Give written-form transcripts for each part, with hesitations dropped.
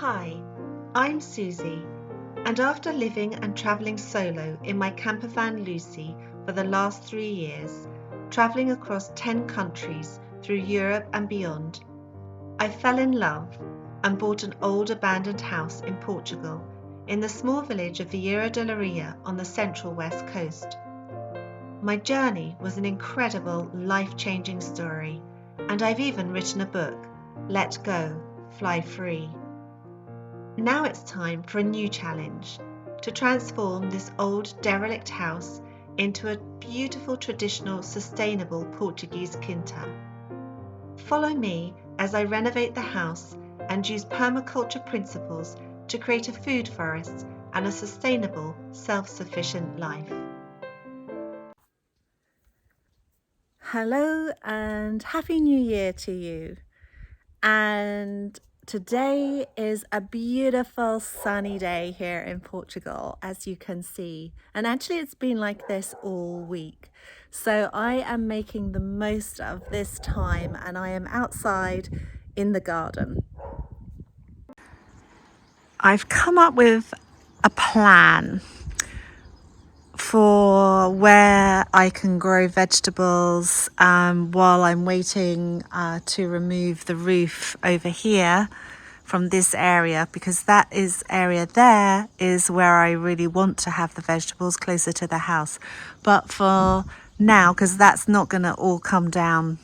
Hi, I'm Susie, and after living and travelling solo in my camper van Lucy for the last 3 years, travelling across 10 countries through Europe and beyond, I fell in love and bought an old abandoned house in Portugal, in the small village of Vieira de Leiria on the central west coast. My journey was an incredible, life-changing story, and I've even written a book, Let Go, Fly Free. Now it's time for a new challenge, to transform this old derelict house into a beautiful traditional sustainable Portuguese quinta. Follow me as I renovate the house and use permaculture principles to create a food forest and a sustainable, self-sufficient life. Hello and Happy New Year to you. And today is a beautiful sunny day here in Portugal, as you can see. And actually it's been like this all week. So I am making the most of this time and I am outside in the garden. I've come up with a plan for where I can grow vegetables while I'm waiting to remove the roof over here from this area, because that area there is where I really want to have the vegetables closer to the house. But for now, because that's not going to all come down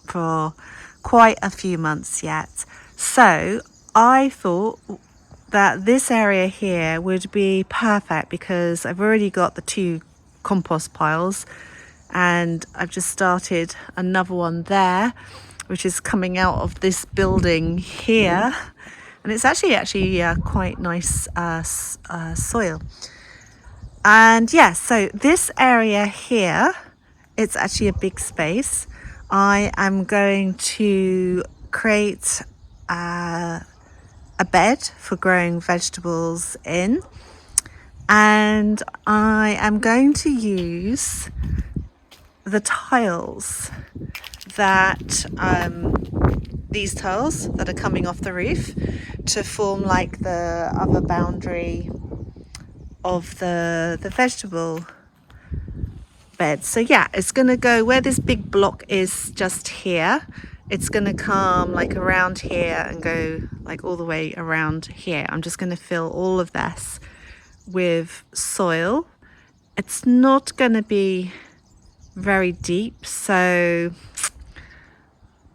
for quite a few months yet, so I thought that this area here would be perfect because I've already got the 2 compost piles and I've just started another one there, which is coming out of this building here, and it's actually quite nice soil. And yeah, so this area here, it's actually a big space. I am going to create a bed for growing vegetables in, and I am going to use the tiles that these tiles that are coming off the roof to form like the other boundary of the vegetable bed. So yeah, it's going to go where this big block is, just here. It's going to come like around here and go like all the way around here. I'm just going to fill all of this with soil. It's not going to be very deep, so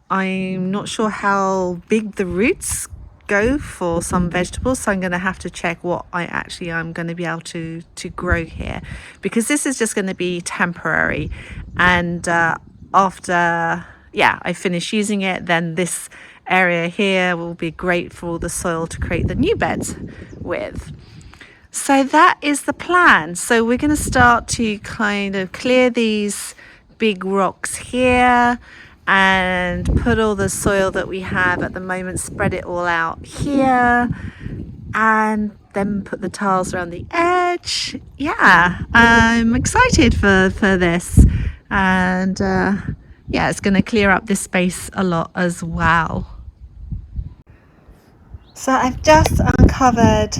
I'm not sure how big the roots go for some vegetables, so I'm going to have to check what I'm going to be able to grow here, because this is just going to be temporary, and after I finish using it, then this area here will be great for all the soil to create the new beds with. So that is the plan. So we're going to start to kind of clear these big rocks here and put all the soil that we have at the moment, spread it all out here, and then put the tiles around the edge. Yeah, I'm excited for this, and it's going to clear up this space a lot as well. So I've just uncovered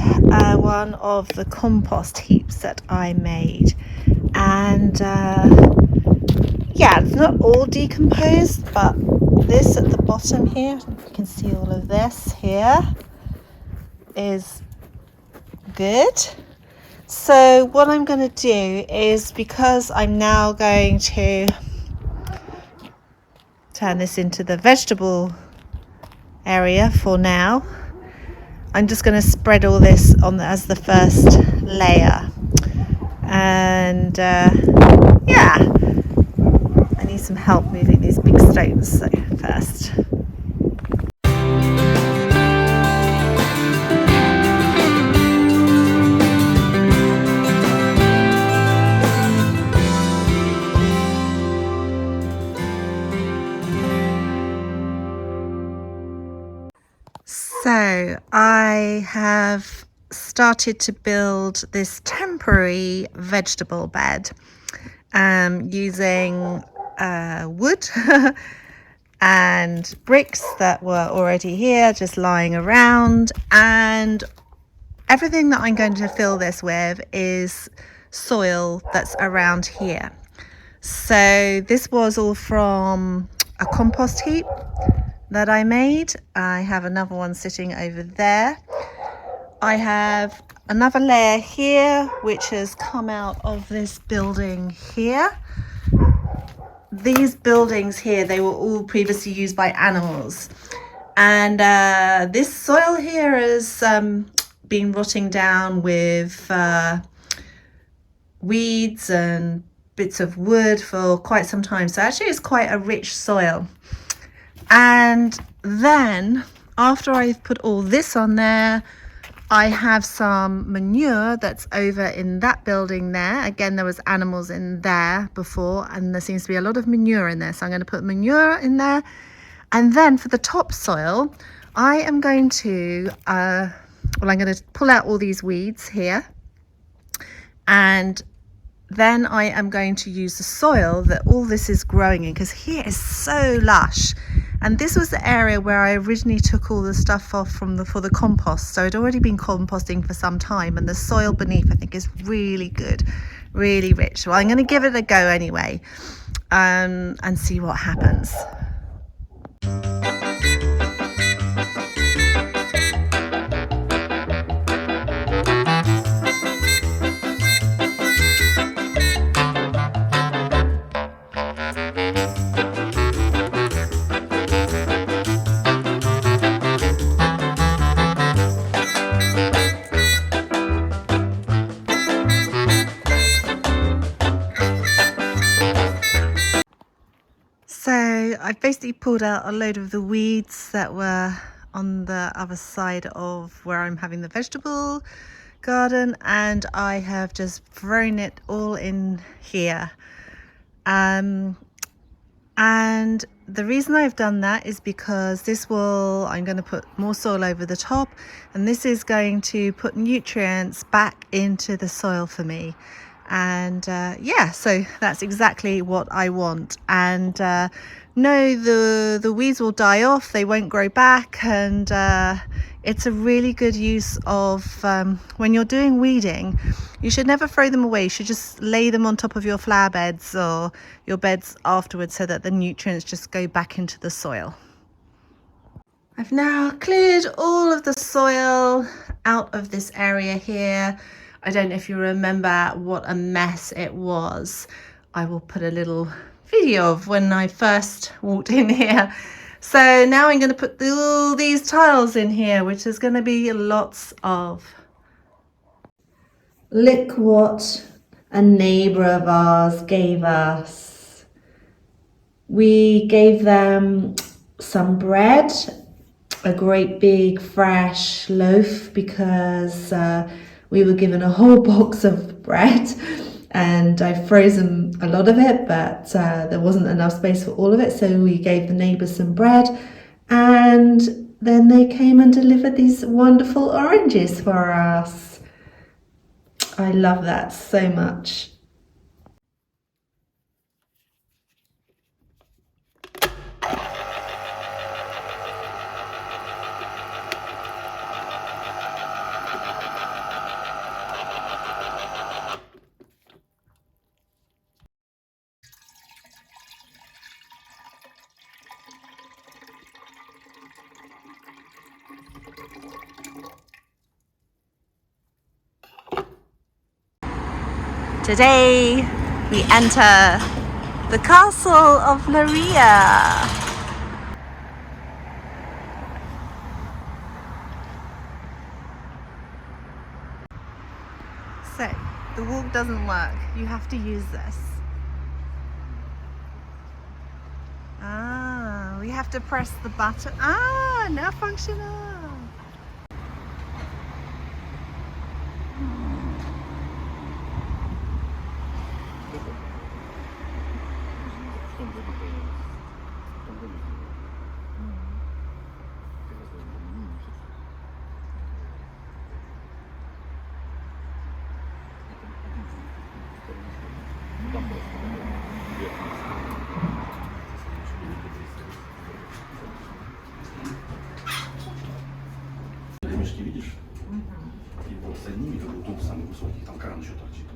one of the compost heaps that I made, and it's not all decomposed, but this at the bottom here, you can see all of this here, is good. So what I'm going to do is, because I'm now going to turn this into the vegetable area for now, I'm just going to spread all this on as the first layer, and I need some help moving these big stones first. So I have started to build this temporary vegetable bed using wood and bricks that were already here, just lying around. And everything that I'm going to fill this with is soil that's around here. So this was all from a compost heap that I made. I have another one sitting over there. I have another layer here which has come out of this building here. These buildings here, they were all previously used by animals, and this soil here has been rotting down with weeds and bits of wood for quite some time. So actually it's quite a rich soil. And then after I've put all this on there, I have some manure that's over in that building there. Again, there was animals in there before, and there seems to be a lot of manure in there. So I'm going to put manure in there. And then for the topsoil, I am going to, I'm going to pull out all these weeds here. And then I am going to use the soil that all this is growing in, because here is so lush. And this was the area where I originally took all the stuff off from for the compost. So I'd already been composting for some time, and the soil beneath I think is really good, really rich. Well, I'm going to give it a go anyway, and see what happens. So I've basically pulled out a load of the weeds that were on the other side of where I'm having the vegetable garden, and I have just thrown it all in here. And the reason I've done that is because I'm going to put more soil over the top, and this is going to put nutrients back into the soil for me. And yeah, so that's exactly what I want. And no, the weeds will die off, they won't grow back, and it's a really good use of when you're doing weeding. You should never throw them away. You should just lay them on top of your flower beds or your beds afterwards, so that the nutrients just go back into the soil. I've now cleared all of the soil out of this area here. I don't know if you remember what a mess it was. I will put a little video of when I first walked in here. So now I'm going to put all these tiles in here, which is going to be lots of. Look what a neighbour of ours gave us. We gave them some bread, a great big fresh loaf, because we were given a whole box of bread, and I've frozen a lot of it, but there wasn't enough space for all of it, so we gave the neighbours some bread, and then they came and delivered these wonderful oranges for us. I love that so much. Today we enter the castle of Leiria. So the walk doesn't work, you have to use this. We have to press the button. Now functional. мешки видишь? И вот за ними как бы дом самый высокий, там кран еще торчит.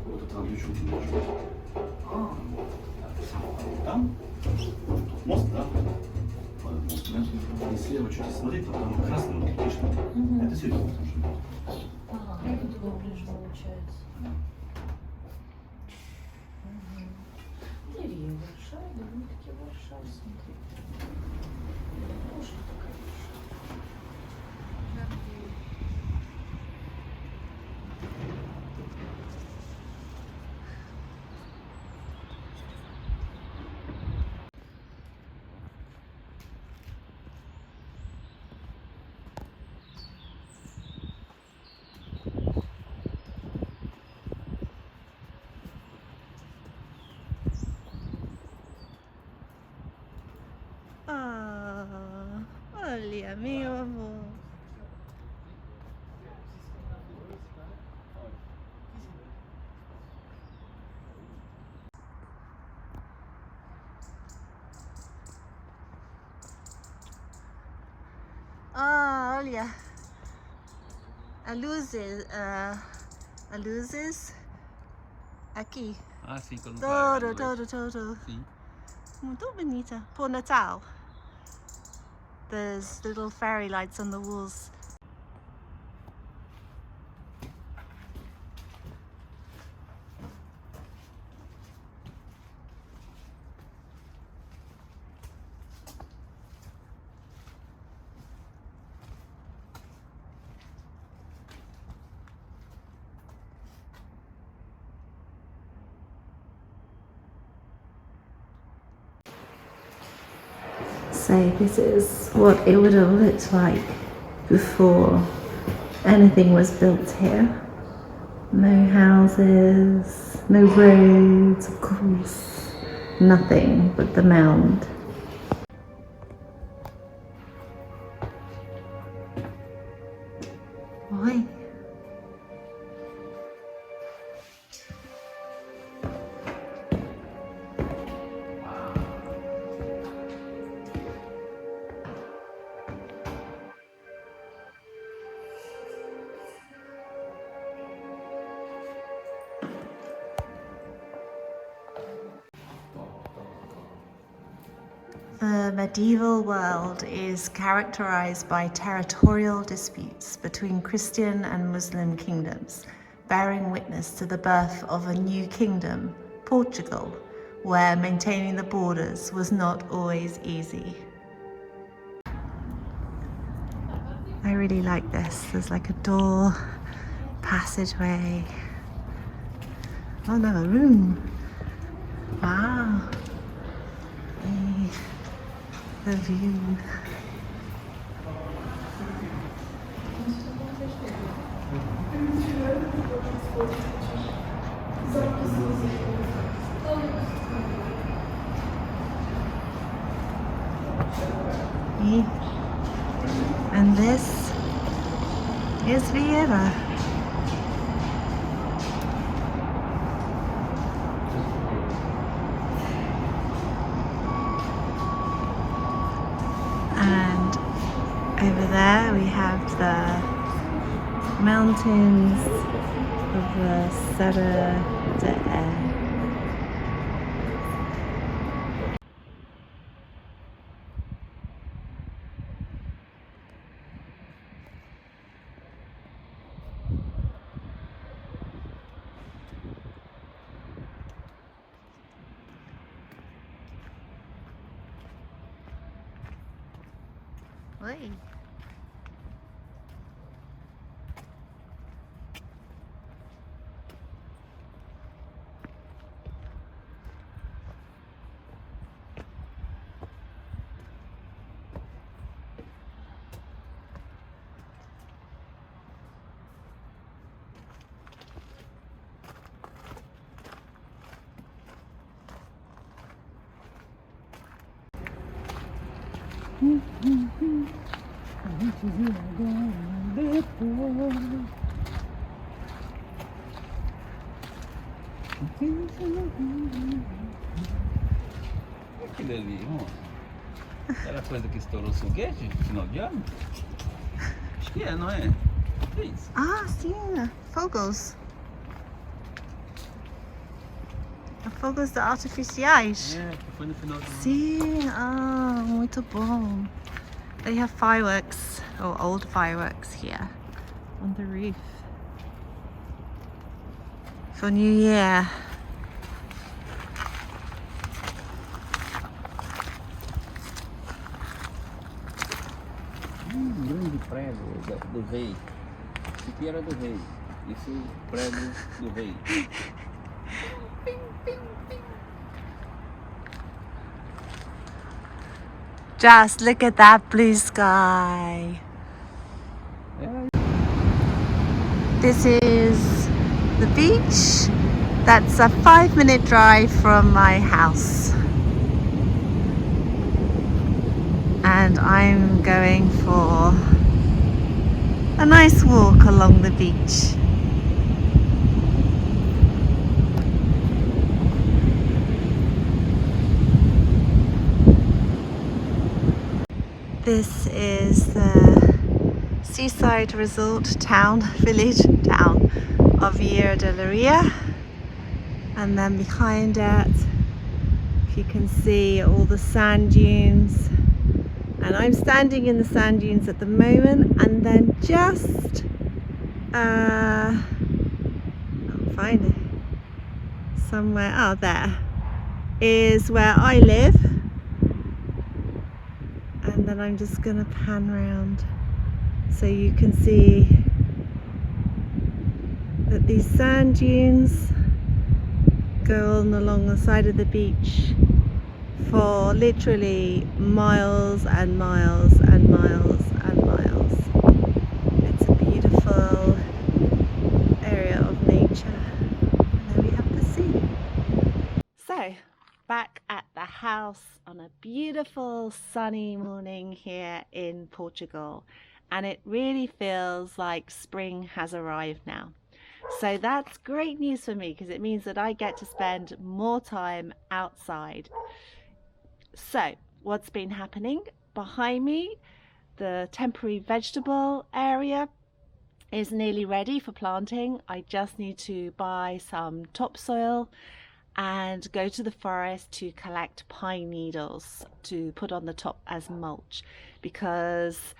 Вот это там ключом не может быть. Там мост, да? Мост, да? И слева чуть смотреть, там красный, но отлично. Это серьезно там живет. Ага, это туда ближе получается. Leiria большая, довольно-таки большая, смотри. Тоже такая Ah, olha, meu amor. Ah, olha. A luzes aqui. Ah, sim, quando Todo. Sim. Muito bonita. Por Natal. There's little fairy lights on the walls. So this is what it would have looked like before anything was built here. No houses, no roads, of course, nothing but the mound. Oi. The medieval world is characterized by territorial disputes between Christian and Muslim kingdoms, bearing witness to the birth of a new kingdom, Portugal, where maintaining the borders was not always easy. I really like this. There's like a door, passageway. Oh no, a room. Wow. The view. And this is Leiria. And over there we have the mountains of the Serra de Air. Oi. Aquilo ali, ó. Era a coisa que estourou o foguete no final de ano? Que é, não é? Que isso? Ah, sim, fogos. Fogos artificiais. É, que foi no final do ano. Sim, ah, muito bom. They have fireworks, or old fireworks here on the roof for New Year. Grande prédio do rei. Isso aqui era do rei. Isso é prédio do rei. Just look at that blue sky. This is the beach. That's a 5-minute drive from my house. And I'm going for a nice walk along the beach. This is the seaside resort town, village town of Leiria, and then behind it, if you can see all the sand dunes, and I'm standing in the sand dunes at the moment, and then just I'll find it somewhere, oh there is where I live. And then I'm just going to pan round so you can see that these sand dunes go on along the side of the beach for literally miles and miles and miles and miles. It's a beautiful area of nature. And there we have the sea. So, back at the house on a beautiful sunny morning here in Portugal, and it really feels like spring has arrived now. So that's great news for me because it means that I get to spend more time outside. So what's been happening behind me, the temporary vegetable area is nearly ready for planting. I just need to buy some topsoil and go to the forest to collect pine needles to put on the top as mulch, because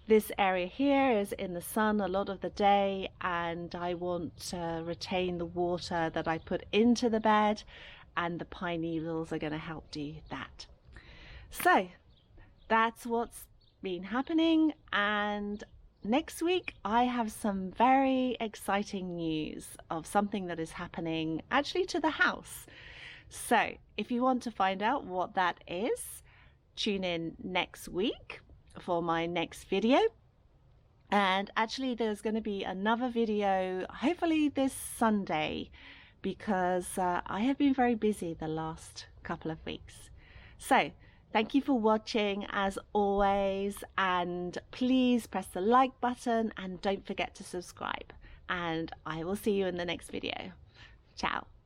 this area here is in the sun a lot of the day and I want to retain the water that I put into the bed, and the pine needles are going to help do that. So that's what's been happening, and next week I have some very exciting news of something that is happening actually to the house. So if you want to find out what that is, tune in next week for my next video. And actually there's going to be another video hopefully this Sunday, because I have been very busy the last couple of weeks. So thank you for watching as always, and please press the like button and don't forget to subscribe, and I will see you in the next video. Ciao.